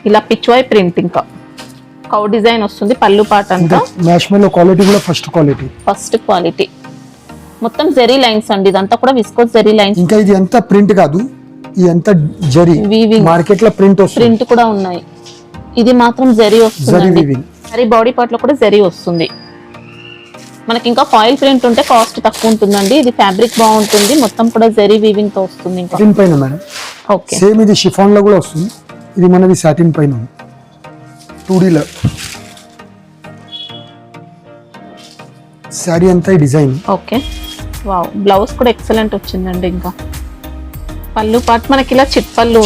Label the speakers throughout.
Speaker 1: ఇలా పిచ్వై ప్రింట్ ఇంకా cow design వస్తుంది పళ్ళు పాట అంతా.
Speaker 2: మ్యాష్మెల్లో క్వాలిటీ కూడా ఫస్ట్ క్వాలిటీ
Speaker 1: మొత్తం జెరీ లైన్స్ అండి, ఇదంతా కూడా విస్కోస్ జెరీ లైన్స్.
Speaker 2: ఇంకా ఇది ఎంత ప్రింట్ కాదు, ఇది ఎంత జరీ మార్కెట్ లో ప్రింట్
Speaker 1: కూడా ఉన్నాయి. ఇది మాత్రం జెరీ వస్తుంది, జరీ బాడీ పార్ట్ లో కూడా జెరీ వస్తుంది. మనకి ఇంకా ఫాయిల్ ప్రింట్ ఉంటే కాస్ట్ తక్కువ ఉంటుందండి. ఇది ఫ్యాబ్రిక్ బాగుంటుంది, మొత్తం కూడా జెరీ వీవింగ్ తో వస్తుంది. ఇంకా
Speaker 2: సాటిన్ పైన మేడం. ఓకే, సేమ్ ఇది షిఫాన్ లో కూడా వస్తుంది. ఇది మనది సాటిన్ పైన 2D లో సారీ అంతా ఈ డిజైన్.
Speaker 1: ఓకే, వావ్, బ్లౌజ్ కూడా ఎక్సలెంట్ వచ్చిందండి. ఇంకా పళ్ళు పార్ట్ మనకి ఇలా చిట్ పళ్ళు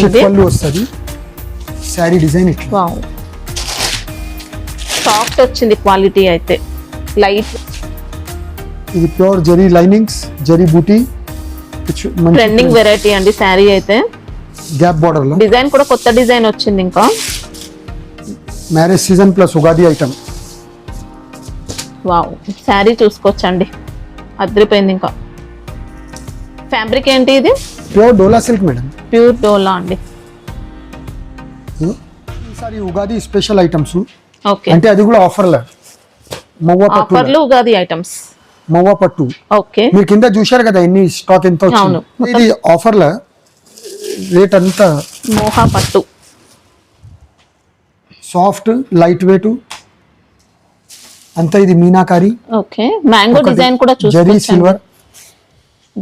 Speaker 2: వస్తుంది. సారీ డిజైన్ ఇట్లా
Speaker 1: వావ్, సాఫ్ట్ వచ్చింది క్వాలిటీ అయితే. లైట్,
Speaker 2: ఇది ప్యూర్ జరీ లైనింగ్స్, జరీ బూటీ,
Speaker 1: ట్రెండింగ్ వెరైటీ అండి. సారీ అయితే
Speaker 2: గ్యాప్ బోర్డర్ లో
Speaker 1: డిజైన్ కూడా కొత్త డిజైన్ వచ్చింది. ఇంకా
Speaker 2: marriage season plus Ugadi item.
Speaker 1: Wow, sorry చూసుకోవచ్చండి, అదిరిపోయింది. ఇంకా ఫ్యాబ్రిక్ ఏంటి? ఇది
Speaker 2: ప్యూర్ డోలా సిల్క్ మేడం.
Speaker 1: ప్యూర్ డోలా అండి.
Speaker 2: ఈసారి ఉగాది స్పెషల్ ఐటమ్స్.
Speaker 1: ఓకే,
Speaker 2: అంటే అది కూడా ఆఫర్లో
Speaker 1: ఆఫర్లు ఉగాది ఐటమ్స్.
Speaker 2: మవ్వా పట్టు.
Speaker 1: ఓకే,
Speaker 2: మీరు కింద చూశారు కదా ఎన్ని స్టాక్ ఎంత వచ్చింది. ఇది ఆఫర్లో రేట్ అంతా
Speaker 1: మోహా పట్టు,
Speaker 2: సాఫ్ట్ లైట్ వెయిట్ అంతా. ఇది మీనాకారి.
Speaker 1: ఓకే, మ్యాంగో డిజైన్ కూడా
Speaker 2: జరీ సిల్వర్,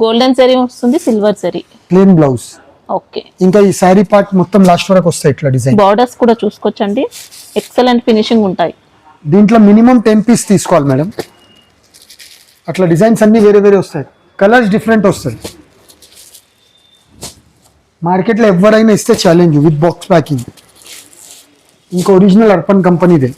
Speaker 1: గోల్డెన్ జరీ వస్తుంది, silver zari,
Speaker 2: plain blouse.
Speaker 1: Okay,
Speaker 2: ఇంకా ఈ సారీ పార్ట్ మొత్తం లాస్ట్ వరకు వస్తాయి ఇట్లా డిజైన్.
Speaker 1: బార్డర్స్ కూడా చూసుకోవచ్చండి, ఎక్సలెంట్ ఫినిషింగ్ ఉంటాయి.
Speaker 2: దీంట్లో మినిమం 10 పీస్ తీసుకోవాలి మేడం. అట్లా డిజైన్స్ అన్ని వేరే వేరే వస్తాయి, కలర్స్ డిఫరెంట్ వస్తాయి. మార్కెట్లో ఎవరైనా ఇస్తే ఛాలెంజ్ విత్ బాక్స్ ప్యాకింగ్. ఇంకా ఒరిజినల్ అర్పన్ కంపెనీదే.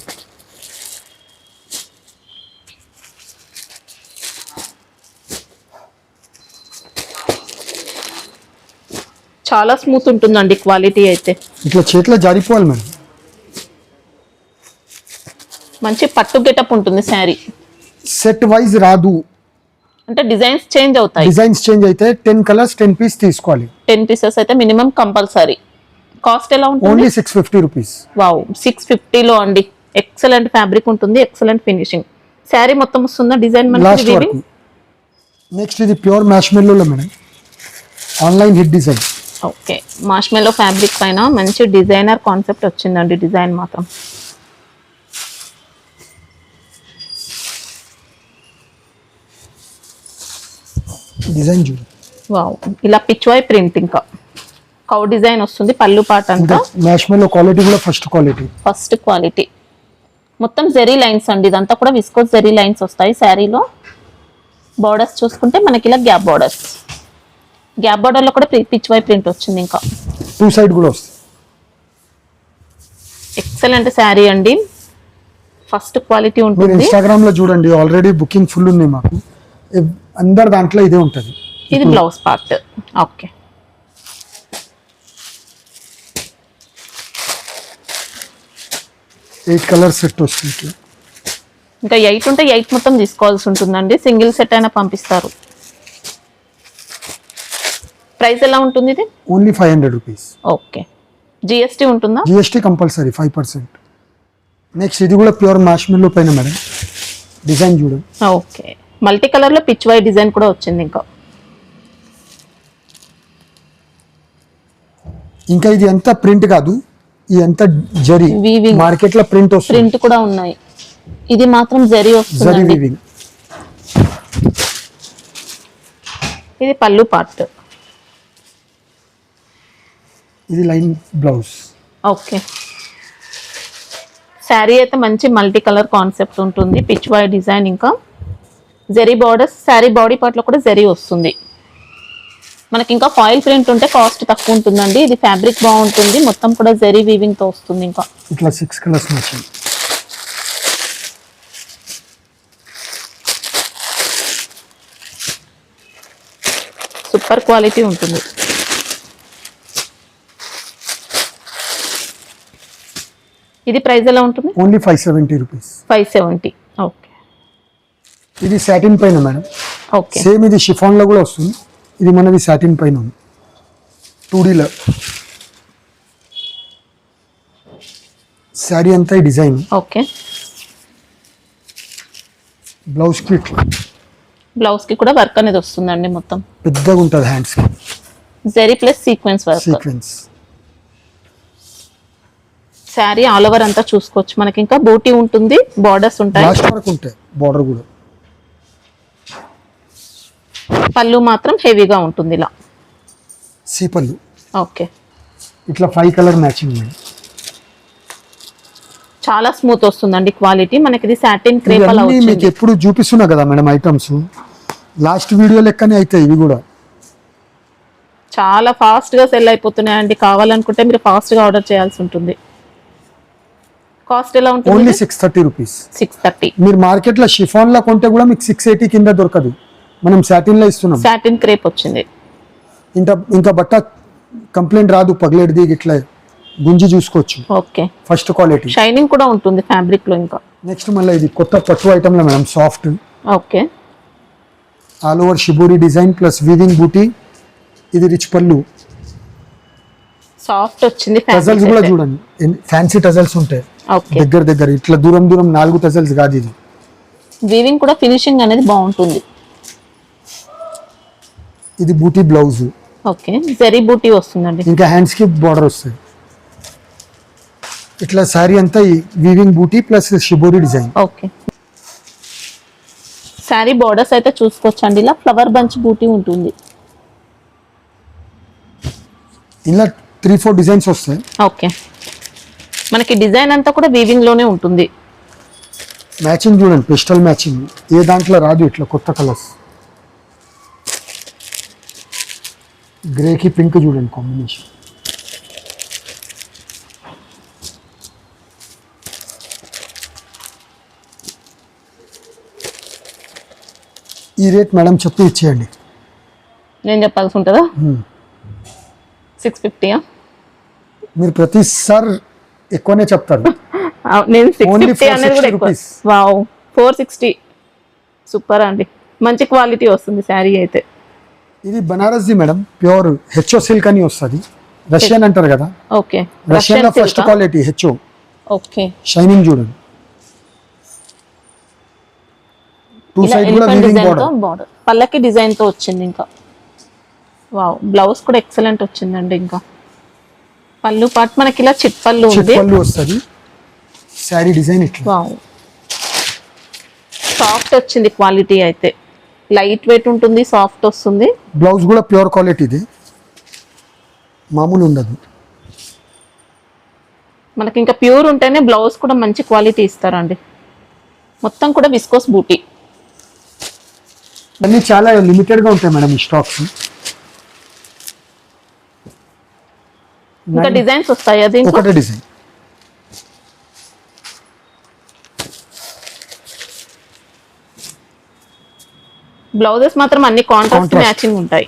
Speaker 1: చాలా స్మూత్ ఉంటుందండి క్వాలిటీ అయితే.
Speaker 2: ఇట్లా చేతిలో జారిపోవాలి మేడం.
Speaker 1: మంచి పట్టు గెటప్ ఉంటుంది శారీ.
Speaker 2: సెట్ వైజ్ రాదు,
Speaker 1: అంటే డిజైన్స్ చేంజ్ అవుతాయి.
Speaker 2: డిజైన్స్ చేంజ్ అయితే 10 కలర్స్ 10 పీస్ తీసుకోవాలి.
Speaker 1: 10 పీసెస్ అయితే మినిమం కంపల్సరీ. కాస్ట్ ఎలా ఉంటుంది?
Speaker 2: Only 650 rupees.
Speaker 1: వావ్, 650 లో అండి. ఎక్సలెంట్ ఫ్యాబ్రిక్ ఉంటుంది, ఎక్సలెంట్ ఫినిషింగ్. శారీ మొత్తం వస్తుందా డిజైన్ మనకి వీవింగ్.
Speaker 2: నెక్స్ట్ ఇది pure marshmallow madam, online hit design.
Speaker 1: Okay, మార్ష్మెల్లో fabric పైన మంచి డిజైనర్ కాన్సెప్ట్ వచ్చిందండి. డిజైన్ మాత్రం
Speaker 2: డిజైన్ చూడు.
Speaker 1: వావ్, ఇలా పిచ్వై ప్రింట్ ఇంకా కౌ డిజైన్ వస్తుంది పళ్ళు పాట అంతా.
Speaker 2: మ్యాష్మెల్లో క్వాలిటీ కూడా ఫస్ట్ క్వాలిటీ.
Speaker 1: మొత్తం జెరీ లైన్స్ అండి, ఇదంతా కూడా విస్కోస్ జెరీ లైన్స్ వస్తాయి శారీలో. బార్డర్స్ చూసుకుంటే మనకి ఇలా గ్యాప్ బార్డర్ లో కూడా పిచ్వై ప్రింట్ వచ్చింది. ఇంకా
Speaker 2: 2 సైడ్ కూడా వస్తుంది.
Speaker 1: ఎక్సలెంట్ శారీ అండి, ఫస్ట్ క్వాలిటీ ఉంటుంది.
Speaker 2: ఇన్స్టాగ్రామ్ లో చూడండి, ఆల్రెడీ బుకింగ్ ఫుల్ ఉంది మాకు. అందరు దాంట్లో ఇదే ఉంటుంది.
Speaker 1: ఇది blouse part. Okay,
Speaker 2: eight colour set వస్తుంది.
Speaker 1: ఇంకా 8 ఉంటే 8 మొత్తం తీసుకోవాల్సి ఉంటుందండి. సింగిల్ సెట్ అయినా పంపిస్తారు. ప్రైస్ ఎలా ఉంటుంది ఇది?
Speaker 2: Only 500 rupees.
Speaker 1: ఓకే, జిఎస్టీ ఉంటుందా?
Speaker 2: GST compulsory 5%. నెక్స్ట్ ఇది కూడా ప్యూర్ మ్యాష్మెల్లో పైన మేడం, డిజైన్ చూడండి.
Speaker 1: ఓకే, మల్టీ కలర్ లో పిచ్ వై డిజైన్ కూడా వచ్చింది.
Speaker 2: ఇంకా ఇది ఎంత ప్రింట్ కాదు, ఇది ఎంత జరీ మార్కెట్ లో ప్రింట్
Speaker 1: కూడా ఉన్నాయి. ఇది మాత్రం జరీ వస్తుంది. ఇది పళ్ళు పార్ట్.
Speaker 2: ఇది లైన్ బ్లౌజ్.
Speaker 1: ఓకే, శారీ అయితే మంచి మల్టీ కలర్ కాన్సెప్ట్ ఉంటుంది, పిచ్ వై డిజైన్. ఇంకా zari borders, sari body part లో కూడా జరీ వస్తుంది. మనకి ఇంకా ఫాయిల్ ప్రింట్ ఉంటే కాస్ట్ తక్కువ ఉంటుందండి. ఇది ఫ్యాబ్రిక్ బాగుంటుంది, మొత్తం కూడా జరీ వీవింగ్ తో వస్తుంది. ఇంకా
Speaker 2: ఇట్లా 6 కలర్స్ వచ్చింది.
Speaker 1: సూపర్ క్వాలిటీ ఉంటుంది. ఇది ప్రైస్ ఎలా ఉంటుంది?
Speaker 2: Only 570 rupees.
Speaker 1: 570. ఓకే,
Speaker 2: ఇది సాటిన్ పైన మేడం.
Speaker 1: ఓకే,
Speaker 2: సేమ్ ఇది షిఫాన్ లో కూడా వస్తుంది. ఇది మనది సాటిన్ పైన ఉంది, 2D లో. శారీ అంతా ఈ డిజైన్.
Speaker 1: ఓకే.
Speaker 2: బ్లౌజ్ కి
Speaker 1: బ్లౌజ్ కి కూడా వర్క్ అనేది వస్తుందండి, మొత్తం
Speaker 2: పెద్దగా ఉంటుంది హ్యాండ్స్ కి
Speaker 1: zari plus sequence work.
Speaker 2: Sequence.
Speaker 1: Sari all over అంతా చూసుకోవచ్చు. మనకి ఇంకా బూటీ ఉంటుంది, బార్డర్స్ ఉంటాయి,
Speaker 2: లాస్ట్ వరకు ఉంటాయి బార్డర్ కూడా.
Speaker 1: పళ్ళు మాత్రం హెవీగా ఉంటుంది ఇలా
Speaker 2: సీపల్లు.
Speaker 1: ఓకే.
Speaker 2: ఇట్లా 5 కలర్ మ్యాచింగ్ మేడం.
Speaker 1: చాలా స్మూత్ వస్తుందండి క్వాలిటీ. మనకి ఇది సాటిన్ క్రేప్ అలా
Speaker 2: ఇవన్నీ మీకు
Speaker 1: వచ్చింది.
Speaker 2: ఎప్పుడు చూపిస్తున్నా కదా మేడం ఐటమ్స్, లాస్ట్ వీడియో లెక్కనే అవుతాయి ఇవి కూడా.
Speaker 1: చాలా ఫాస్ట్ గా సెల్ అయిపోతున్నాయండి. కావాలనుకుంటే మీరు ఫాస్ట్ గా ఆర్డర్ చేయాల్సి ఉంటుంది. కాస్ట్ ఎలా ఉంటుంది?
Speaker 2: Only 630 rupees.
Speaker 1: 630.
Speaker 2: మీరు మార్కెట్ లో షిఫాన్ లో కొంటే కూడా మీకు 680 కింద దొరకదు, మనం సాటిన్ లో ఇస్తున్నాం.
Speaker 1: సాటిన్ క్రేప్ వచ్చింది.
Speaker 2: ఇంకా బట్ట కంప్లైంట్ రాదు, పగిలేటిది ఇట్లా గుంజి చూసుకోవచ్చు.
Speaker 1: ఓకే.
Speaker 2: First quality.
Speaker 1: షైనింగ్ కూడా ఉంటుంది ఫ్యాబ్రిక్ లో. ఇంకా
Speaker 2: నెక్స్ట్ మళ్ళీ ఇది కొత్త పట్టు ఐటమ్ లో madam, soft
Speaker 1: okay.
Speaker 2: All over shibori design plus weaving booti. ఇది రిచ్ పళ్ళు.
Speaker 1: సాఫ్ట్ వచ్చింది.
Speaker 2: టజల్స్ కూడా చూడండి, ఫ్యాన్సీ టజల్స్ ఉంటాయి
Speaker 1: ఓకే.
Speaker 2: దగ్గర ఇట్లా దూరం 4 టజల్స్ కాదు ఇది.
Speaker 1: వీవింగ్ కూడా ఫినిషింగ్ అనేది బాగుంటుంది.
Speaker 2: ఇది బూటీ బ్లౌజ్.
Speaker 1: ఓకే. జరీ బూటీ వస్తుందండి.
Speaker 2: ఇంకా హ్యాండ్స్ కి బార్డర్ వస్తుంది. ఇట్లా శారీ అంతా ఈ weaving booti plus shibori design.
Speaker 1: Okay. Sari borders అయితే చూసుకోవచ్చండి, ఇలా ఫ్లవర్ బంచ్ బూటీ ఉంటుంది.
Speaker 2: ఇలా 3-4 డిజైన్స్ వస్తాయి.
Speaker 1: ఓకే. మనకి డిజైన్ అంతా కూడా వీవింగ్ లోనే ఉంటుంది.
Speaker 2: మ్యాచింగ్ చూడండి, పెస్టల్ మ్యాచింగ్ ఏ దాంట్లో రాదు. ఇట్లా కొత్త కలర్స్, గ్రేకి పింక్ చూడండి కాంబినేషన్. ఈ రేట్ మేడం చెప్పి ఇచ్చేయండి.
Speaker 1: నేను చెప్పాల్సి ఉంటుందా? 650.
Speaker 2: మీరు ప్రతిసారి ఎక్కువనే చెప్తారు.
Speaker 1: నేను
Speaker 2: Only
Speaker 1: 650 అనేది కూడా ఎక్కువ.
Speaker 2: rupees.
Speaker 1: వావ్, 460. సూపర్ అండి, మంచి క్వాలిటీ వస్తుంది శారీ అయితే.
Speaker 2: ఇది Banaras the madam, pure HO silk అని వస్తుంది. రష్యన్ అంటారు కదా,
Speaker 1: ఓకే.
Speaker 2: రష్యన్ లో first quality HO.
Speaker 1: Okay.
Speaker 2: Shining చూడండి. 2 సైడ్ కూడా వీవింగ్
Speaker 1: బార్డర్, పల్లకి డిజైన్ తో వచ్చింది. ఇంకా వావ్, బ్లౌజ్ కూడా ఎక్సలెంట్ వచ్చిందండి. ఇంకా పళ్ళు పాటు మనకి ఇలా చిట్ పళ్ళు ఉంది.
Speaker 2: పళ్ళు వస్తుంది. శారీ డిజైన్ ఇట్లా.
Speaker 1: వావ్, సాఫ్ట్ వచ్చింది క్వాలిటీ అయితే. లైట్ వెయిట్ ఉంటుంది, సాఫ్ట్ వస్తుంది.
Speaker 2: బ్లౌజ్ కూడా ప్యూర్ క్వాలిటీది, మామూలు ఉండదు.
Speaker 1: మనకి ఇంకా ప్యూర్ ఉంటేనే బ్లౌజ్ కూడా మంచి క్వాలిటీ ఇస్తారండి. మొత్తం కూడా విస్కోస్ బూటీ.
Speaker 2: అన్ని చాలా లిమిటెడ్ గా ఉంటాయి మేడం ఈ స్టాక్స్.
Speaker 1: ఇంకా డిజైన్స్ వస్తాయి. అది
Speaker 2: ఒకటే డిజైన్.
Speaker 1: బ్లౌజెస్ మాత్రం అన్ని కాంట్రాస్ట్
Speaker 2: Contrast.
Speaker 1: మ్యాచింగ్ ఉంటాయి.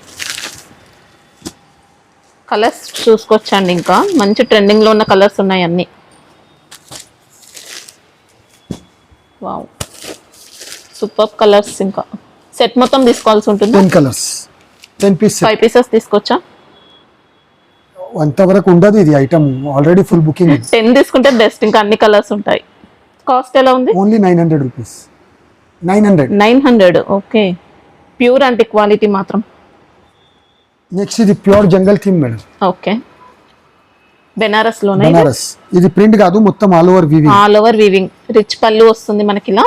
Speaker 1: కలర్స్ చూసుకోవచ్చండి, ఇంకా మంచి ట్రెండింగ్ లో ఉన్న కలర్స్ ఉన్నాయి అన్ని. Wow, super colours. ఇంకా సెట్ మొత్తం తీసుకోవాల్సి ఉంటుంది.
Speaker 2: 10 కలర్స్, 10 పీస్.
Speaker 1: 5 పీసెస్ తీసుకోవచ్చా?
Speaker 2: అంతవరకు ఉండదు ఇది ఐటమ్, ఆల్రెడీ ఫుల్ బుకింగ్.
Speaker 1: 10 తీసుకుంటే బెస్ట్, ఇంకా అన్ని కలర్స్ ఉంటాయి. కాస్ట్ ఎలా ఉంది?
Speaker 2: Only 900 rupees.
Speaker 1: 900. ఓకే. ప్యూర్ అంటే క్వాలిటీ మాత్రం.
Speaker 2: నెక్స్ట్ ఇది pure jungle theme madam.
Speaker 1: Okay. Benaras లోనే.
Speaker 2: బనారస్. ఇది ప్రింట్ కాదు, మొత్తం all over weaving.
Speaker 1: All over weaving, rich pallu వస్తుంది మనకి ఇలా.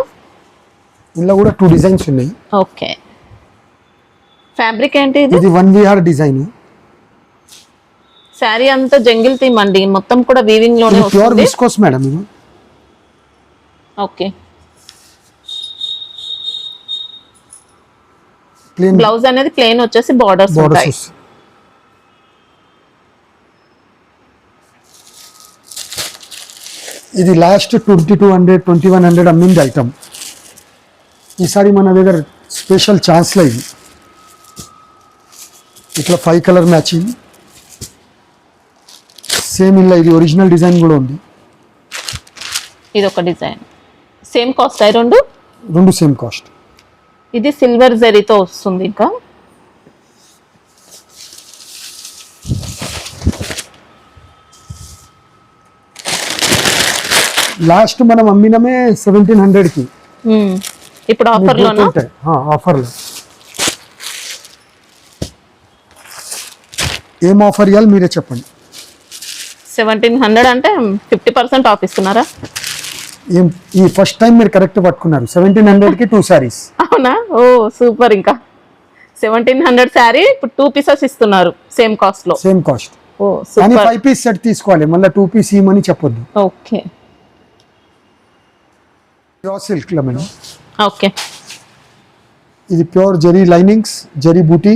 Speaker 2: ఇందులో కూడా 2 డిజైన్స్ ఉన్నాయి.
Speaker 1: ఓకే. ఫ్యాబ్రిక్ ఏంటి ఇది?
Speaker 2: ఇది 1 విఆర్ డిజైన్.
Speaker 1: శారీ అంతా జంగిల్ థీమ్ అండి, మొత్తం కూడా వీవింగ్ లోనే
Speaker 2: ప్యూర్
Speaker 1: వస్తుంది.
Speaker 2: విస్కోస్ మేడం ఇది.
Speaker 1: ఓకే.
Speaker 2: ప్లేన్
Speaker 1: బ్లౌజ్ అనేది ప్లెయిన్ వచ్చేసి బార్డర్స్
Speaker 2: బోర్డర్స్
Speaker 1: ఉంటాయి.
Speaker 2: వస్తాయి. ఇది లాస్ట్ 2200 2100 అమ్మింది ఐటమ్. ఈసారి మన దగ్గర స్పెషల్ ఛాన్స్లో ఇది. ఇట్లా 5 కలర్ మ్యాచింగ్ సేమ్. ఇలా ఇది ఒరిజినల్ డిజైన్ కూడా ఉంది.
Speaker 1: ఇది ఒక డిజైన్. సేమ్ కాస్ట్ అయి రెండు
Speaker 2: సేమ్ కాస్ట్.
Speaker 1: ఇది సిల్వర్ జరీతో వస్తుంది. ఇంకా
Speaker 2: లాస్ట్ మనం అమ్మినమే 1700కి.
Speaker 1: ఇప్పుడు ఆఫర్లోనా?
Speaker 2: ఆఫర్లో ఏం ఆఫర్ ఇవ్వాలి మీరే చెప్పండి.
Speaker 1: 1700 అంటే 50% ఆఫ్ ఇస్తున్నారా?
Speaker 2: ఏం ఈ ఫస్ట్ టైం మీరు కరెక్ట్ పట్టుకున్నారు. 1700కి 2 sarees.
Speaker 1: అవునా? ఓ సూపర్. ఇంకా 1700 శారీ ఇప్పుడు 2 పీసెస్ ఇస్తున్నారు సేమ్ కాస్ట్ లో.
Speaker 2: Same cost.
Speaker 1: ఓ
Speaker 2: కానీ
Speaker 1: సూపర్.
Speaker 2: 5 piece సెట్ తీసుకోవాలి, మళ్ళీ 2 piece ఇవ్వమని చెప్పొద్దు.
Speaker 1: ఓకే
Speaker 2: రా సిల్క్ లో మేడం.
Speaker 1: ఓకే
Speaker 2: ఇది ప్యూర్ జరీ లైనింగ్స్, జరీ బూటీ,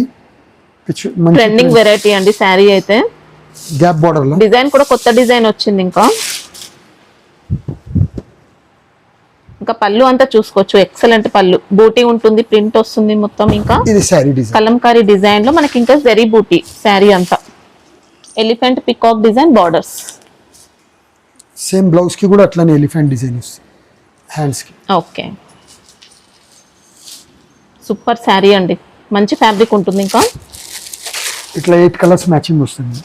Speaker 1: ట్రెండింగ్ వెరైటీ అండి శారీ అయితే.
Speaker 2: గ్యాప్ బార్డర్ లో
Speaker 1: డిజైన్ కూడా కొత్త డిజైన్ వచ్చింది. ఇంకా పళ్ళు అంతా చూసుకోవచ్చు, ఎక్సలెంట్ పళ్ళు, బూటీ ఉంటుంది, ప్రింట్ వస్తుంది మొత్తం. ఇంకా
Speaker 2: ఇది శారీ డిజైన్
Speaker 1: కలంకారీ డిజైన్ లో మనకి ఇంకా జరీ బూటీ శారీ అంతా. Elephant peacock design borders.
Speaker 2: Same blouse కి కూడా అట్లానే ఎలిఫెంట్ డిజైన్ వస్తుంది హ్యాండ్స్ కి.
Speaker 1: ఓకే సూపర్ శారీ అండి, మంచి ఫ్యాబ్రిక్ ఉంటుంది. ఇంకా
Speaker 2: ఇట్లా 8 కలర్స్ మ్యాచింగ్ వస్తుంది.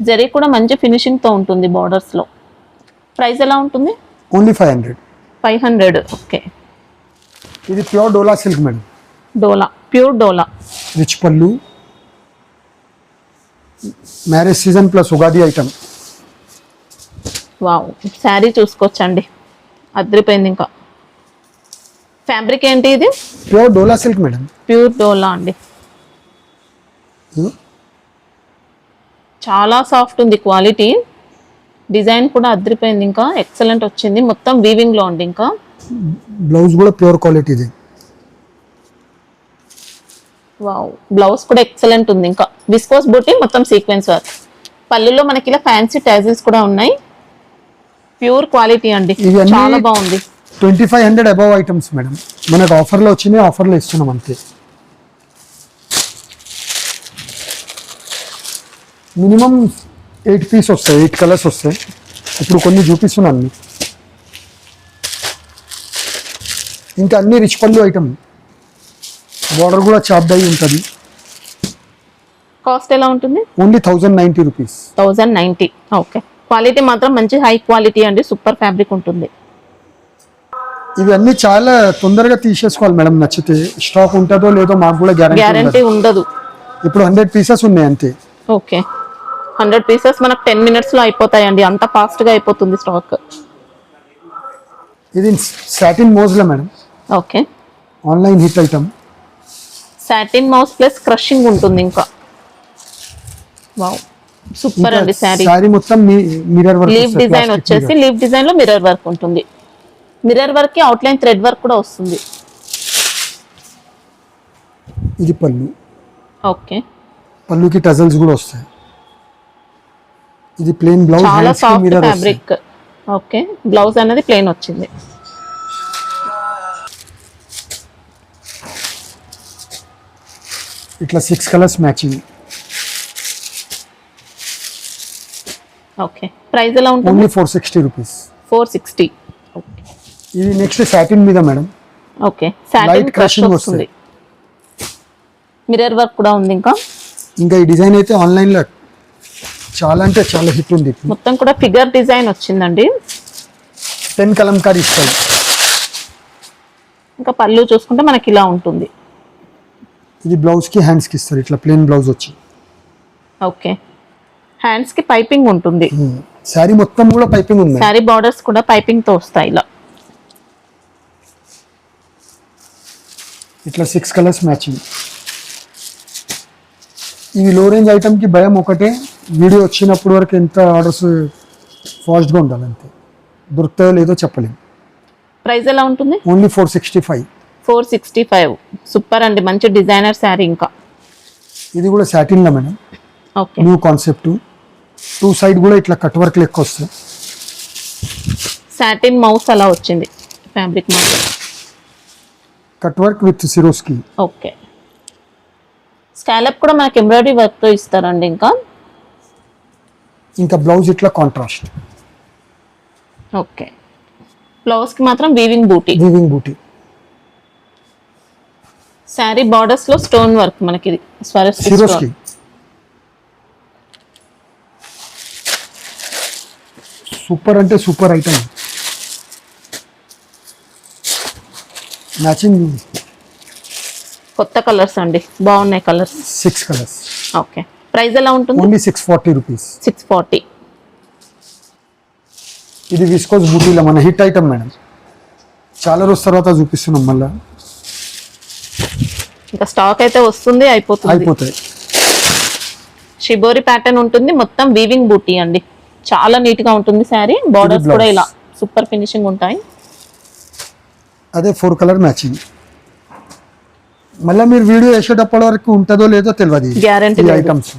Speaker 1: జరీ కూడా మంచి ఫినిషింగ్ తో ఉంటుంది బార్డర్స్ లో. ప్రైస్ ఎలా ఉంటుంది?
Speaker 2: ఓన్లీ 500.
Speaker 1: 500. ఓకే.
Speaker 2: ఇది ప్యూర్ డోలా సిల్క్ మేడం.
Speaker 1: డోలా, ప్యూర్ డోలా.
Speaker 2: రిచ్ పళ్ళు, marriage season plus Ugadi item.
Speaker 1: Wow, sari చూసుకోవచ్చండి, అదిరిపోయింది. ఇంకా ఫ్యాబ్రిక్ ఏంటి ఇది?
Speaker 2: ప్యూర్ డోలా సిల్క్ మేడం.
Speaker 1: ప్యూర్ డోలా అండి, చాలా సాఫ్ట్ ఉంది క్వాలిటీ. డిజైన్ కూడా అదిరిపోయింది, ఇంకా ఎక్సలెంట్ వచ్చింది. మొత్తం వీవింగ్ లో ఉంది. ఇంకా
Speaker 2: బ్లౌజ్ కూడా ప్యూర్ క్వాలిటీ ఇది.
Speaker 1: వావ్, బ్లౌజ్ కూడా ఎక్సలెంట్ ఉంది. ఇంకా విస్కోస్ బూటీ, మొత్తం సీక్వెన్స్ వర్క్. పళ్ళులో మనకి ఇలా ఫ్యాన్సీ టాజిల్స్ కూడా ఉన్నాయి. ప్యూర్ క్వాలిటీ అండి,
Speaker 2: ఇవన్నీ
Speaker 1: చాలా బాగుంది.
Speaker 2: 2500 అబవ్ ఐటమ్స్ మేడం. మనకు ఆఫర్లో వచ్చినాయి, ఆఫర్లో ఇస్తున్నాం అంతే. మినిమం 8 పీస్ వస్తాయి, 8 కలర్స్ వస్తాయి. ఇప్పుడు కొన్ని చూపిస్తున్నాను మీకు. ఇంకా అన్ని రిచ్ పళ్ళు ఐటమ్, బార్డర్ కూడా చాప్ అయి ఉంటుంది.
Speaker 1: కాస్ట్ ఎలా ఉంటుంది?
Speaker 2: Only 1090 rupees.
Speaker 1: 1090. ఓకే. క్వాలిటీ మాత్రం మంచి హై క్వాలిటీ అండి, సూపర్ ఫ్యాబ్రిక్ ఉంటుంది.
Speaker 2: ఇవన్నీ చాలా తొందరగా తీసేసుకోవాలి మేడం, నచ్చితే. స్టాక్ ఉంటుందో లేదో మాకు కూడా
Speaker 1: గ్యారంటీ ఉండదు.
Speaker 2: ఇప్పుడు 100 పీసెస్ ఉన్నాయి అంతే.
Speaker 1: ఓకే, 100 పీసెస్ మనకు 10 minutes లో అయిపోతాయండి, అంత ఫాస్ట్ గా అయిపోతుంది స్టాక్.
Speaker 2: ఇది సాటిన్ మోజ్లో madam.
Speaker 1: Okay,
Speaker 2: online hit item.
Speaker 1: Satin mouse plus crushing ఉంటుంది. ఇంకా వావ్, సూపర్ అండి శారీ.
Speaker 2: శారీ మొత్తం మిర్రర్ వర్క్.
Speaker 1: లీవ్ డిజైన్ వచ్చేసి లీవ్ డిజైన్ లో మిర్రర్ వర్క్ ఉంటుంది. మిర్రర్ వర్క్ కి అవుట్ లైన్ థ్రెడ్ వర్క్ కూడా వస్తుంది.
Speaker 2: ఇది పళ్ళు.
Speaker 1: ఓకే,
Speaker 2: పళ్ళుకి టజల్స్ కూడా వస్తాయి. ఇది ప్లేన్ బ్లౌజ్,
Speaker 1: చాలా
Speaker 2: హ్యాండ్స్ కి
Speaker 1: soft
Speaker 2: mirror
Speaker 1: fabric. Okay, blouse అనేది ప్లెయిన్ వచ్చింది.
Speaker 2: ఇట్లా 6 కలర్స్ మ్యాచింగ్.
Speaker 1: ఓకే, ప్రైస్ ఎలా ఉంటుంది?
Speaker 2: Only 460 rupees.
Speaker 1: 460. ఓకే,
Speaker 2: ఇది నెక్స్ట్ సాటిన్ మీద madam.
Speaker 1: Okay, satin
Speaker 2: light
Speaker 1: crush
Speaker 2: crushing
Speaker 1: వస్తుంది. మిర్రర్ వర్క్ కూడా ఉంది.
Speaker 2: ఇంకా ఈ డిజైన్ అయితే ఆన్లైన్ లో చాలా అంటే చాలా హిట్ ఉంది.
Speaker 1: మొత్తం కూడా ఫిగర్ డిజైన్ వచ్చిందండి.
Speaker 2: 10 కలంకారీ స్టైల్.
Speaker 1: ఇంకా పళ్ళు చూసుకుంటే మనకి ఇలా ఉంటుంది.
Speaker 2: ఇది బ్లౌజ్ కి హ్యాండ్స్ కి ఇస్తారు, ఇట్లా ప్లేన్ బ్లౌజ్ వచ్చి.
Speaker 1: ఓకే, హ్యాండ్స్ కి పైపింగ్ ఉంటుంది.
Speaker 2: శారీ మొత్తం కూడా పైపింగ్ ఉంది.
Speaker 1: శారీ బార్డర్స్ కూడా పైపింగ్ తో వస్తాయి ఇలా.
Speaker 2: ఇట్లా 6 కలర్స్ మ్యాచింగ్. ఇవి లో రేంజ్ ఐటమ్ కి భయం ఒకటే, వీడియో వచ్చినప్పుడు వరకు ఎంత ఆర్డర్స్ ఫాస్ట్ గా ఉండాలి అంతే. దొరుకుతాయో లేదో చెప్పలేము.
Speaker 1: ప్రైస్ ఎలా ఉంటుంది?
Speaker 2: ఓన్లీ 465.
Speaker 1: 465. సూపర్ అండి, మంచి డిజైనర్ శారీ. ఇంకా
Speaker 2: ఇది కూడా సాటిన్ లో madam.
Speaker 1: Okay,
Speaker 2: new concept. 2 side కూడా ఇట్లా కట్ వర్క్ లెక్క వస్తుంది.
Speaker 1: సాటిన్ మౌస్ అలా వచ్చింది ఫ్యాబ్రిక్ మాత్రం.
Speaker 2: Cut work with Swarovski.
Speaker 1: Okay, scallop కూడా మనకి ఎంబ్రాయిడరీ వర్క్ తో ఇస్తారండి.
Speaker 2: ఇంకా బ్లౌజ్ ఇట్లా కాంట్రాస్ట్.
Speaker 1: ఓకే, బ్లౌజ్ కి మాత్రం వీవింగ్ బూటీ.
Speaker 2: వీవింగ్ బూటీ.
Speaker 1: శారీ బార్డర్స్ లో స్టోన్ వర్క్ మనకి ఇది
Speaker 2: సిరోస్కి సూపర్ అంటే సూపర్ ఐటమ్. మ్యాచింగ్
Speaker 1: కొత్త కలర్స్ అండి, బాగున్నాయి కలర్స్.
Speaker 2: 6 కలర్స్.
Speaker 1: ఓకే, ప్రైస్ ఎలా ఉంటుంది?
Speaker 2: Only 640 rupees.
Speaker 1: 640.
Speaker 2: ఇది విస్కోస్ బూటీలో మన హిట్ ఐటమ్ మేడం, చాలా రోజు తర్వాత చూపిస్తున్నాం మళ్ళా.
Speaker 1: ఇంకా స్టాక్ అయితే వస్తుంది, అయిపోతాయి. షిబోరి ప్యాటర్న్ ఉంటుంది, మొత్తం వీవింగ్ బూటీ అండి, చాలా నీట్ గా ఉంటుంది శారీ. బార్డర్స్ కూడా ఇలా సూపర్ ఫినిషింగ్ ఉంటాయి.
Speaker 2: అదే 4 కలర్ మ్యాచింగ్. మళ్ళీ మీరు వీడియో వేసేటప్పటి వరకు ఉంటుందో లేదో తెలియదు.
Speaker 1: Guarantee
Speaker 2: items.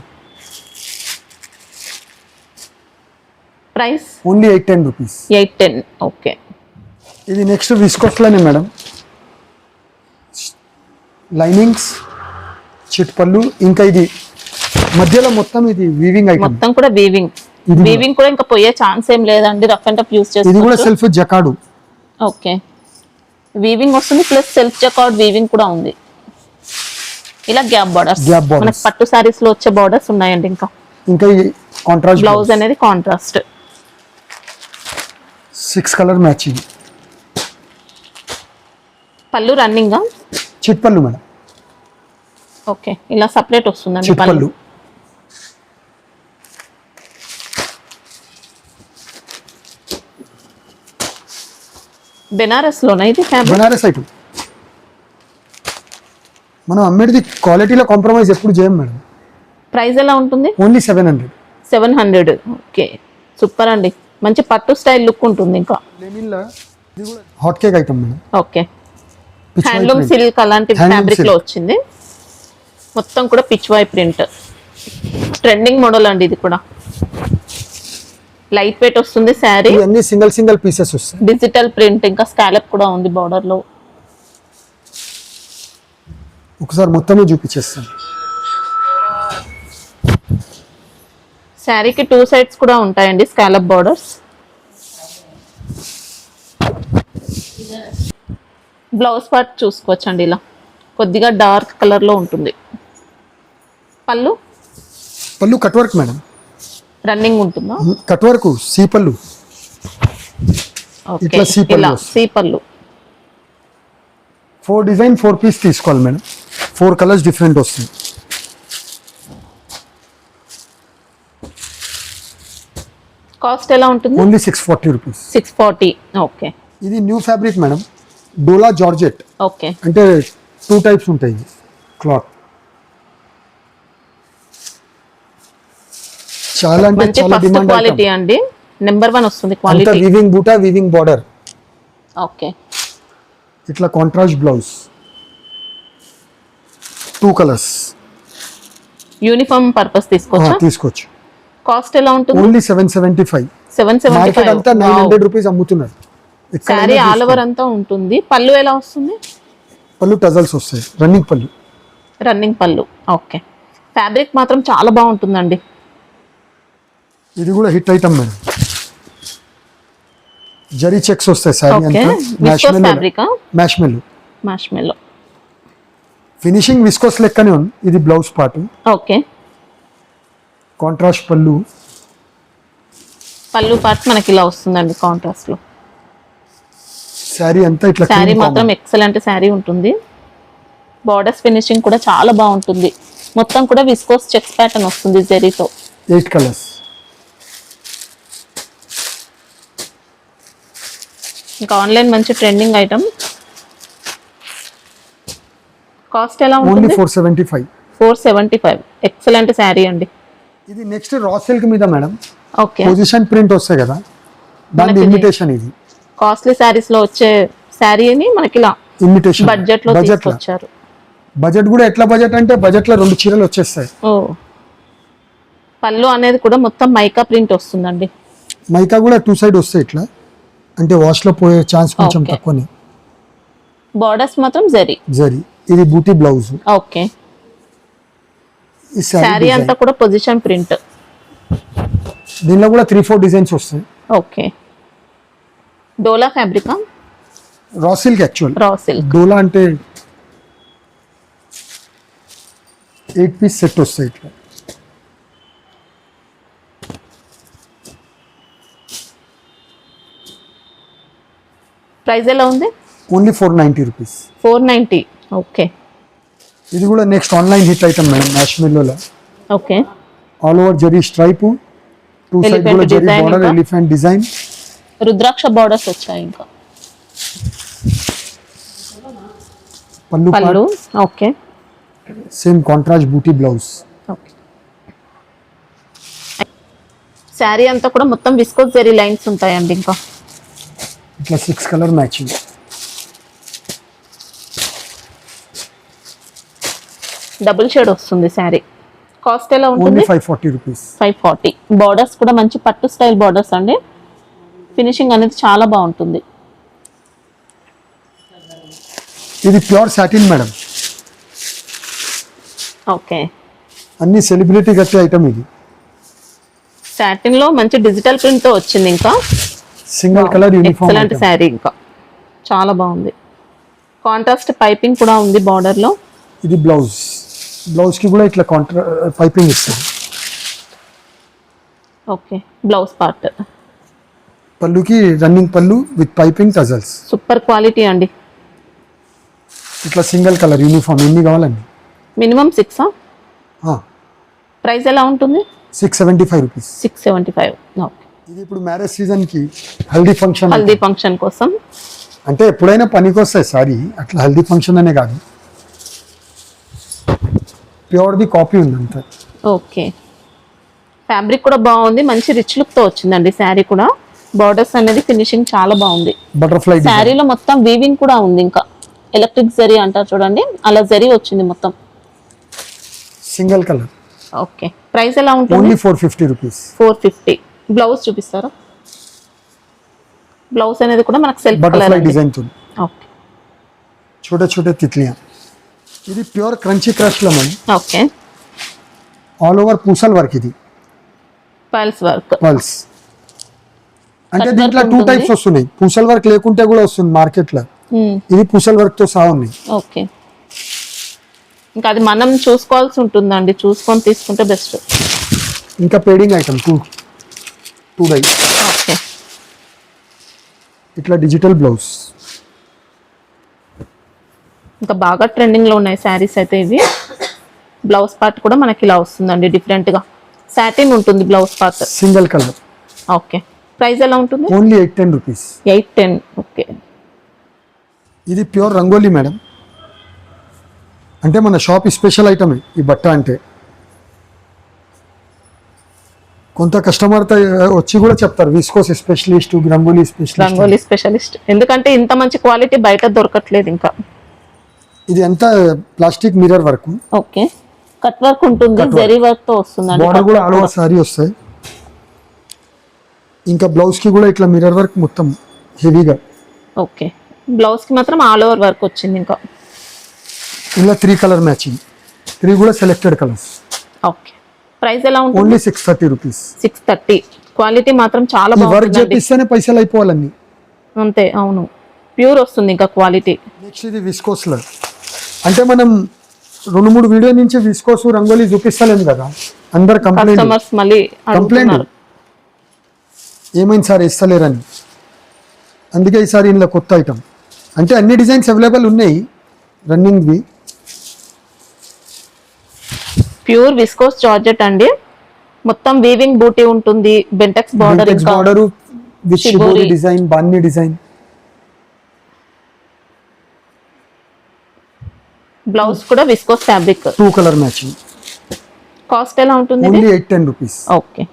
Speaker 1: Price
Speaker 2: only 810 rupees.
Speaker 1: 810. Okay.
Speaker 2: ఇది నెక్స్ట్ విస్కోస్ లోనే మేడం, లైనింగ్స్, చిట్ పళ్ళు, ఇంకా ఇది మధ్యలో మొత్తం ఇది వీవింగ్ ఐటమ్.
Speaker 1: మొత్తం కూడా వీవింగ్ కూడా ఇంకా పోయే ఛాన్స్ ఏం లేదండి, రఫ్ అండ్ టఫ్ యూస్
Speaker 2: ఇది కూడా
Speaker 1: చేసుకోవచ్చు.
Speaker 2: సెల్ఫ్ జకాడు.
Speaker 1: ఓకే, వీవింగ్ వస్తుంది ప్లస్ సెల్ఫ్ చెక్అవుట్ వీవింగ్ కూడా ఉంది. ఇలా గ్యాప్ బార్డర్స్ మనకి పట్టు సారీస్ లో వచ్చే బార్డర్స్ ఉన్నాయండి. ఇంకా
Speaker 2: కాంట్రాస్ట్
Speaker 1: బ్లౌజ్ అనేది కాంట్రాస్ట్.
Speaker 2: 6 colour matching.
Speaker 1: పళ్ళు రన్నింగ్.
Speaker 2: చిట్ పళ్ళు మేడం.
Speaker 1: ఓకే, ఇలా సపరేట్ వస్తుందండి
Speaker 2: చిట్ పళ్ళు.
Speaker 1: బెనారస్ లోనా ఇది ఫ్యాబ్రిక్?
Speaker 2: బనారస్ ఐటమ్. మనం అమ్మేది క్వాలిటీలో కాంప్రమైజ్ ఎప్పుడు చేయం మేడం.
Speaker 1: ప్రైస్ ఎలా ఉంటుంది?
Speaker 2: ఓన్లీ 700.
Speaker 1: 700. ఓకే, సూపర్ అండి, మంచి పట్టు స్టైల్ లుక్ ఉంటుంది. ఇంకా
Speaker 2: hot cake item madam.
Speaker 1: Okay, handloom silk అలాంటి ఫ్యాబ్రిక్ లో వచ్చింది. మొత్తం కూడా pichwai print, trending model అండి. ఇది కూడా లైట్ వెయిట్ వస్తుంది శారీ.
Speaker 2: అన్ని సింగిల్ పీసెస్ వస్తాయి.
Speaker 1: డిజిటల్ ప్రింట్, ఇంకా స్కాలప్ కూడా ఉంది బార్డర్ లో.
Speaker 2: ఒకసారి మొత్తమే చూపించేస్తాను.
Speaker 1: శారీకి 2 సైడ్స్ కూడా ఉంటాయండి స్కాలప్ బార్డర్స్. బ్లౌజ్ పార్ట్ చూసుకోవచ్చండి, ఇలా కొద్దిగా డార్క్ కలర్ లో ఉంటుంది. పళ్ళు
Speaker 2: కట్ వర్క్ మేడం.
Speaker 1: రన్నింగ్ ఉంటుందా?
Speaker 2: కట్ వర్క్ సీ పళ్ళు.
Speaker 1: ఓకే, ఇలా సీ పళ్ళు.
Speaker 2: 4 డిజైన్ 4 పీస్ తీసుకోవాలి మేడం. 4 కలర్స్ డిఫరెంట్ వస్తుంది.
Speaker 1: కాస్ట్ ఎలా ఉంటుంది?
Speaker 2: Only 640 rupees.
Speaker 1: 640. ఓకే.
Speaker 2: ఇది న్యూ ఫ్యాబ్రిక్ మేడం, డోలా జార్జెట్.
Speaker 1: ఓకే,
Speaker 2: అంటే 2 టైప్స్ ఉంటాయి క్లాత్. చాలా అంటే
Speaker 1: మంచి
Speaker 2: చాలా
Speaker 1: ఫస్ట్
Speaker 2: డిమాండ్
Speaker 1: క్వాలిటీ అండి, నెంబర్ 1 వస్తుంది క్వాలిటీ.
Speaker 2: వీవింగ్ బూటా, వీవింగ్ బార్డర్.
Speaker 1: ఓకే,
Speaker 2: ఇట్లా contrast blouse. 2 colours.
Speaker 1: Uniform purpose
Speaker 2: తీసుకోవచ్చు.
Speaker 1: కాస్ట్ ఎలా ఉంటుంది?
Speaker 2: ఓన్లీ 775.
Speaker 1: 775.
Speaker 2: అంతా 900 రూపీస్ అమ్ముతున్నారు.
Speaker 1: శారీ ఆల్ ఓవర్ అంతా ఉంటుంది. పళ్ళు ఎలా వస్తుంది?
Speaker 2: పళ్ళు టజల్స్ వస్తాయి,
Speaker 1: రన్నింగ్ పళ్ళు. ఓకే, ఫ్యాబ్రిక్ మాత్రం చాలా బాగుంటుందండి.
Speaker 2: ఇది కూడా hit item madam. Zari checks వస్తాయి sari
Speaker 1: okay, viscose fabric. Marshmallow
Speaker 2: finishing viscose లెక్కనే ఉంది. ఇది బ్లౌజ్ పార్ట్.
Speaker 1: ఓకే,
Speaker 2: కాంట్రాస్ట్ పళ్ళు
Speaker 1: పార్ట్ మనకి ఇలా వస్తుందండి కాంట్రాస్ట్ లో.
Speaker 2: శారీ అంతా ఇట్లా
Speaker 1: శారీ మాత్రం ఎక్సలెంట్ శారీ ఉంటుంది. బార్డర్స్ ఫినిషింగ్ కూడా చాలా బాగుంటుంది. మొత్తం కూడా విస్కోస్ చెక్స్ ప్యాటర్న్ వస్తుంది జరీతో.
Speaker 2: 8 కలర్స్.
Speaker 1: ఇంకా ఆన్లైన్ మంచి ట్రెండింగ్ ఐటమ్. కాస్ట్ ఎలా
Speaker 2: ఓన్లీ
Speaker 1: ఉంటుంది?
Speaker 2: 475.
Speaker 1: 475. ఎక్సలెంట్ శారీ అండి.
Speaker 2: ఇది నెక్స్ట్ రా సిల్క్ మీద మేడం.
Speaker 1: ఓకే,
Speaker 2: పొజిషన్ ప్రింట్ వస్తాయి కదా, దాని ఇమిటేషన్. ఇది
Speaker 1: కాస్ట్లీ శారీస్ లో వచ్చే శారీ అని మనకి ఇలా
Speaker 2: ఇమిటేషన్
Speaker 1: బడ్జెట్ లో తీసుకొచ్చారు.
Speaker 2: బడ్జెట్ కూడా ఎట్లా బడ్జెట్ అంటే బడ్జెట్ లో 2 చీరలు వచ్చేస్తాయి.
Speaker 1: ఓ, పళ్ళు అనేది కూడా మొత్తం మైకా ప్రింట్ వస్తుందండి.
Speaker 2: మైకా కూడా 2 సైడ్ వస్తాయి ఇట్లా, అంటే వాష్ లో పోయే ఛాన్స్ కొంచెం తక్కువనే.
Speaker 1: బార్డర్స్ మాత్రం
Speaker 2: జరీ. ఇది బూటీ బ్లౌజ్.
Speaker 1: ఓకే, శారీ అంతా కూడా పొజిషన్ ప్రింట్.
Speaker 2: దీనిలో కూడా 3-4 డిజైన్స్ వస్తాయి.
Speaker 1: ఓకే, డోలా fabric.
Speaker 2: Raw silk actual.
Speaker 1: Raw silk.
Speaker 2: డోలా అంటే 8 పీస్ సెట్ వస్తాయి ఇట్లా.
Speaker 1: ప్రైస్ ఎలా ఉంది?
Speaker 2: Only 490 rupees.
Speaker 1: 490. ఓకే.
Speaker 2: ఇది కూడా next online hit item madam, మ్యాష్మెల్లోలో.
Speaker 1: Okay.
Speaker 2: All over zari stripe, two side
Speaker 1: Elephant
Speaker 2: కూడా జరీ
Speaker 1: design
Speaker 2: బార్డర్,
Speaker 1: ఇంకా.
Speaker 2: ఎలిఫెంట్ డిజైన్,
Speaker 1: రుద్రాక్ష బార్డర్స్ వచ్చాయి ఇంకా.
Speaker 2: పళ్ళు
Speaker 1: పళ్ళు. Okay.
Speaker 2: Same contrast booti blouse.
Speaker 1: Okay. Sari అంతా కూడా మొత్తం విస్కోస్ జరీ లైన్స్ ఉంటాయండి ఇంకా.
Speaker 2: ఇట్లా 6 కలర్ మ్యాచింగ్.
Speaker 1: డబుల్ షేడ్ వస్తుంది శారీ. కాస్ట్ ఎలా
Speaker 2: ఓన్లీ
Speaker 1: ఉంటుంది?
Speaker 2: 540 రూపీస్.
Speaker 1: 540. బార్డర్స్ కూడా మంచి పట్టు స్టైల్ బార్డర్స్ అండి. ఫినిషింగ్ అనేది చాలా బాగుంటుంది.
Speaker 2: ఇది ప్యూర్ సాటిన్ మేడం,
Speaker 1: ఓకే.
Speaker 2: అన్ని సెలబ్రిటీ కట్టే ఐటమ్. ఇది
Speaker 1: సాటిన్ లో మంచి డిజిటల్ ప్రింట్ తో వచ్చింది ఇంకా.
Speaker 2: Single colour uniform
Speaker 1: excellent sari ఇంకా, చాలా బాగుంది. కాంట్రాస్ట్ పైపింగ్ కూడా ఉంది బార్డర్ లో.
Speaker 2: ఇది బ్లౌజ్. బ్లౌజ్ కి కూడా ఇట్లా పైపింగ్ ఇస్తాం.
Speaker 1: ఓకే. Blouse part.
Speaker 2: పళ్ళుకి రన్నింగ్ పళ్ళు with piping tassels.
Speaker 1: Super quality అండి.
Speaker 2: ఇట్లా సింగిల్ కలర్ యూనిఫామ్ ఎన్ని కావాలండి?
Speaker 1: మినిమం 6. ప్రైస్ ఎలా ఉంటుంది?
Speaker 2: 675 రూపీస్.
Speaker 1: 675. ఓకే.
Speaker 2: ఇది ఇప్పుడు మ్యారేజ్ సీజన్ కి హల్దీ ఫంక్షన్,
Speaker 1: హల్దీ ఫంక్షన్ కోసం.
Speaker 2: అంటే ఎప్పుడైనా పనికి వస్తాయి సారీ, అట్లా హల్దీ ఫంక్షన్ అనే కాదు. ప్యూర్ది కాపీ ఉంది అంతా.
Speaker 1: ఓకే. ఫ్యాబ్రిక్ కూడా బాగుంది, మంచి రిచ్ లుక్ తో వచ్చిందండి శారీ కూడా. బార్డర్స్ అనేది ఫినిషింగ్ చాలా బాగుంది.
Speaker 2: బటర్ఫ్లై
Speaker 1: శారీలో మొత్తం వీవింగ్ కూడా ఉంది ఇంకా. ఎలక్ట్రిక్ జరీ అంటారు చూడండి, అలా జరీ వచ్చింది మొత్తం.
Speaker 2: Single colour.
Speaker 1: ఓకే. ప్రైస్ ఎలా ఉంటుంది?
Speaker 2: Only 450 rupees.
Speaker 1: 450. బ్లౌజ్ చూపిస్తారా? బ్లౌజ్ అనేది కూడా మనకు సెల్ఫ్ కలర్
Speaker 2: బటర్ఫ్లై డిజైన్ తో
Speaker 1: ఓకే.
Speaker 2: छोटे छोटे तितलियां. ఇది ప్యూర్ క్రంచీ క్రష్ లో మనం
Speaker 1: ఓకే.
Speaker 2: ఆల్ ఓవర్ పూసల్ వర్క్. ఇది
Speaker 1: పల్స్ వర్క్.
Speaker 2: పల్స్ అంటే
Speaker 1: Cut
Speaker 2: దీంట్లో
Speaker 1: work
Speaker 2: 2
Speaker 1: ఉంటుంది.
Speaker 2: టైప్స్ వస్తున్నాయి. పూసల్ వర్క్ లేకుంటే కూడా వస్తుంది మార్కెట్ లో. ఇది పూసల్ వర్క్ తో సహా ఉన్నాయి.
Speaker 1: ఓకే. ఇంకా అది మనం చూసుకోవాల్సి ఉంటుందండి, చూసుకొని తీసుకుంటే బెస్ట్.
Speaker 2: ఇంకా పేడింగ్ ఐటమ్ 2 డై.
Speaker 1: ఓకే.
Speaker 2: ఇట్లా డిజిటల్ బ్లౌజ్.
Speaker 1: ఇంకా బాగా ట్రెండింగ్ లో ఉన్నాయి శారీస్ అయితే ఇవి. బ్లౌజ్ పార్ట్ కూడా మనకి ఇలా వస్తుందండి డిఫరెంట్ గా. సాటిన్ ఉంటుంది blouse part.
Speaker 2: Single colour.
Speaker 1: Okay. Price ఎలా ఉంటుంది?
Speaker 2: Only 810 rupees.
Speaker 1: 810. ఓకే.
Speaker 2: ఇది ప్యూర్ రంగోలీ మేడం, అంటే మన షాప్ స్పెషల్ ఐటమ్ ఈ బట్ట. అంటే కొంత కస్టమర్ వచ్చి కూడా చెప్తారు viscose specialist, rangoli specialist.
Speaker 1: Rangoli specialist, ఎందుకంటే ఇంత మంచి క్వాలిటీ బయట దొరకట్లేదు ఇంకా.
Speaker 2: ఇది ఎంత plastic mirror work.
Speaker 1: Okay. Cut work ఉంటుంది, జరీ వర్క్ తో వస్తుందండి.
Speaker 2: బార్డర్ కూడా ఆల్ ఓవర్ సారీ వస్తాయి. ఇంకా బ్లౌజ్ కి కూడా ఇట్లా మిర్రర్ వర్క్ మొత్తం హెవీగా.
Speaker 1: ఓకే. బ్లౌజ్ కి మాత్రం ఆల్ ఓవర్ వర్క్ వచ్చింది ఇంకా.
Speaker 2: ఇలా 3 కలర్ మ్యాచింగ్. 3 కూడా సెలెక్టెడ్ కలర్స్.
Speaker 1: ఓకే. ప్రైస్ ఎలా ఉంటుంది?
Speaker 2: Only 630 rupees.
Speaker 1: 630. క్వాలిటీ మాత్రం చాలా
Speaker 2: ఈ వర్క్
Speaker 1: బాగుంది.
Speaker 2: చేపిస్తేనే పైసలు అయిపోవాలన్నీ.
Speaker 1: అంతే, అవును. ప్యూర్ వస్తుంది ఇంకా క్వాలిటీ.
Speaker 2: నెక్స్ట్ ఇది విస్కోస్ లో, అంటే మనం 2-3 వీడియో నుంచి విస్కోస్ రంగోలీ చూపిస్తలేము కదా, అందరు కంప్లైంట్
Speaker 1: కస్టమర్స్ మళ్ళీ అడుగుతున్నారు.
Speaker 2: ఏమైంది సార్ ఇస్తలేరని. అందుకే ఈసారి ఇందులో కొత్త ఐటమ్, అంటే అన్ని డిజైన్స్ అవైలబుల్ ఉన్నాయి రన్నింగ్వి.
Speaker 1: ప్యూర్ విస్కోస్ జార్జెట్ అండి, మొత్తం వీవింగ్ బూటీ ఉంటుంది, బెంటెక్స్ బార్డర్, ఇంకా
Speaker 2: బార్డర్ విత్ షిబోరి డిజైన్, బాన్ని డిజైన్.
Speaker 1: బ్లౌజ్ కూడా viscose fabric.
Speaker 2: 2 colour matching.
Speaker 1: Cost ఎలా ఉంటుంది?
Speaker 2: Only 810 rupees.
Speaker 1: ఓకే.